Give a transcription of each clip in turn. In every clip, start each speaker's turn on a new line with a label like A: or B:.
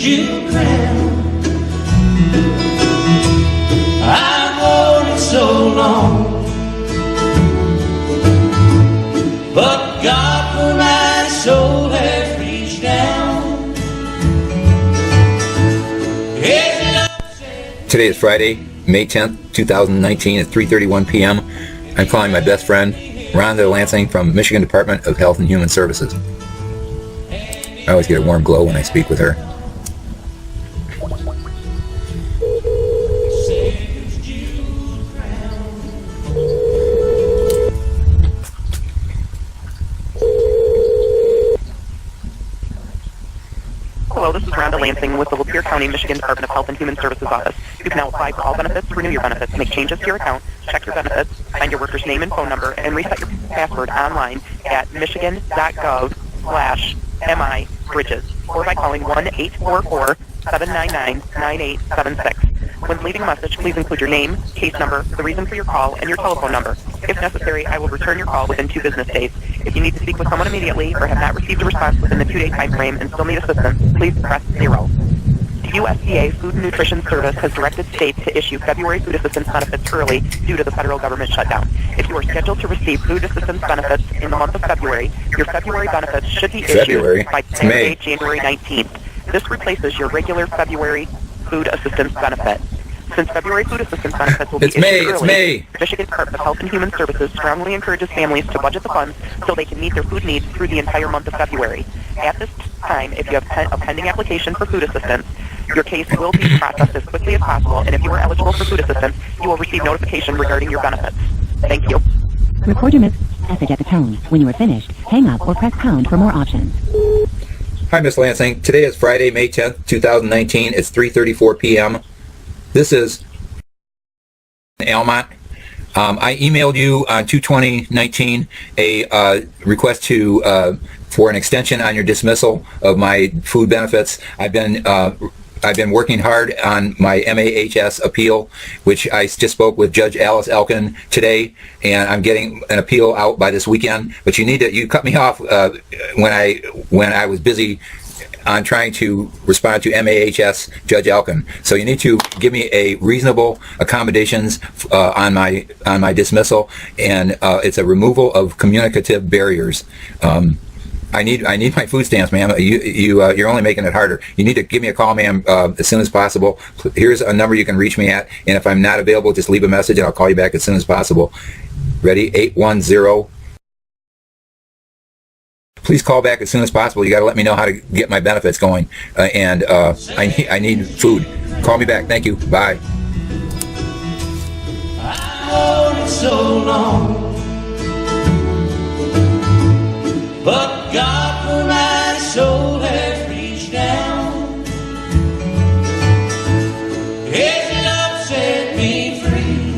A: jewel crown. I've worn it so long, but God for my soul has reached down.
B: Today is Friday, May 10th, 2019 at 3:31 p.m. I'm calling my best friend, Rhonda Lansing from Michigan Department of Health and Human Services. I always get a warm glow when I speak with her.
C: Hello, this is Rhonda Lansing with the Supr County, Michigan Department of Health and Human Services Office. You can now apply for all benefits, renew your benefits, make changes to your account, check your benefits, find your worker's name and phone number, and reset your password online at michigan.gov/MI-Bridges or by calling 1-844-799-9876. When leaving a message, please include your name, case number, the reason for your call, and your telephone number. If necessary, I will return your call within 2 business days. If you need to speak with someone immediately or have not received a response within the 2-day time frame and still need assistance, please press 0. The USDA Food and Nutrition Service has directed states to issue February food assistance benefits early due to the federal government shutdown. If you are scheduled to receive food assistance benefits in the month of February, your February benefits should be issued by Saturday, January 19th. This replaces your regular February food assistance benefit. Since February food assistance benefits will be issued early, Michigan Department of Health and Human Services strongly encourages families to budget the funds so they can meet their food needs through the entire month of February. At this time, if you have a pending application for food assistance, your case will be processed as quickly as possible, and if you are eligible for food assistance, you will receive notification regarding your benefits. Thank you.
D: Record your message at the tone. When you are finished, hang up or press pound for more options.
B: Hi, Miss Lansing. Today is Friday, May 10th, 2019. It's 3:34 p.m. This is Almont. I emailed you on 2/20/19 a request for an extension on your dismissal of my food benefits. I've been working hard on my MAHS appeal, which I just spoke with Judge Alice Elkin today, and I'm getting an appeal out by this weekend. But you cut me off when I was busy on trying to respond to MAHS Judge Elkin. So you need to give me a reasonable accommodations on my dismissal, and it's a removal of communicative barriers. I need my food stamps, ma'am. You're only making it harder. You need to give me a call, ma'am, as soon as possible. Here's a number you can reach me at, and if I'm not available, just leave a message and I'll call you back as soon as possible. Ready? 810. Please call back as soon as possible. You got to let me know how to get my benefits going, and I need food. Call me back. Thank you. Bye.
A: I've known it so long, but God for my soul has reached down. His love set me free,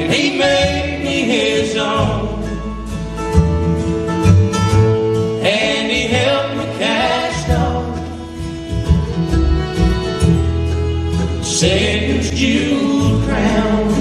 A: and He made me His own. And He helped me cast off Satan's jewel crown.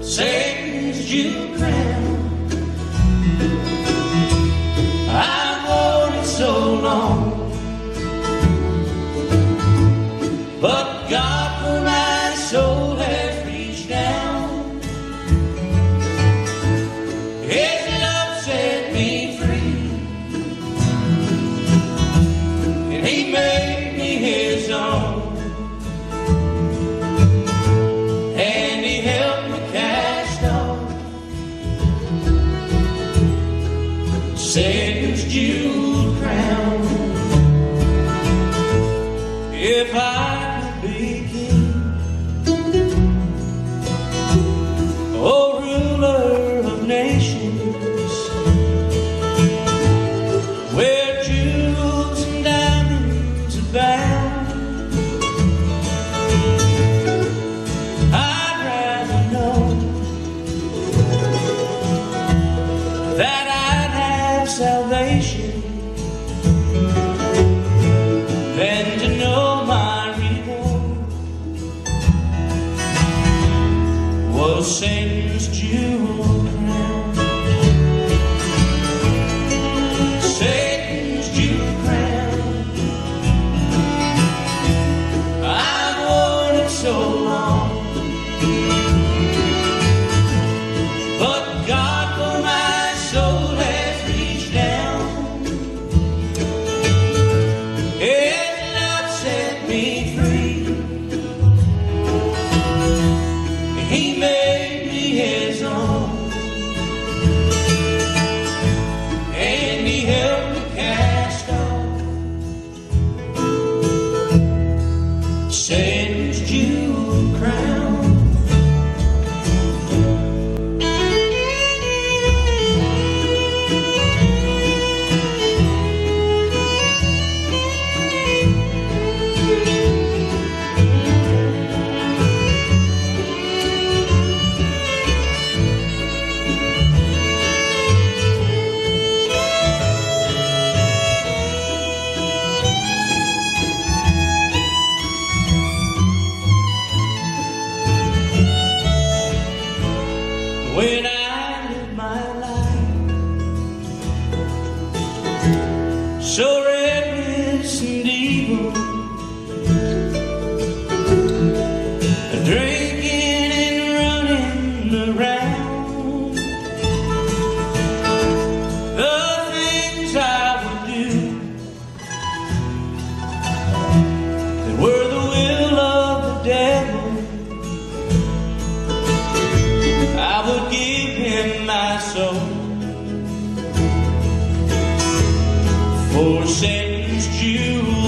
A: Satan's Jew crown, I've worn it so long, but God for my soul has reached down. His love set me free, and He made me His own. And He helped me cast off Satan's jeweled crown. If I could be king, oh ruler of nations, where jewels and diamonds abound, I'd rather know that I'd have salvation than to know my reward was Satan's jewel crown. Satan's jewel crown, I've worn it so long, but God for my soul has reached down. His love set me free, He made me His own, and He helped me cast off Satan's jewel crown. When I live my life so reckless and evil, drinking and running around, the things I would do that were the will of the devil, I would give Him my soul for Satan's jewel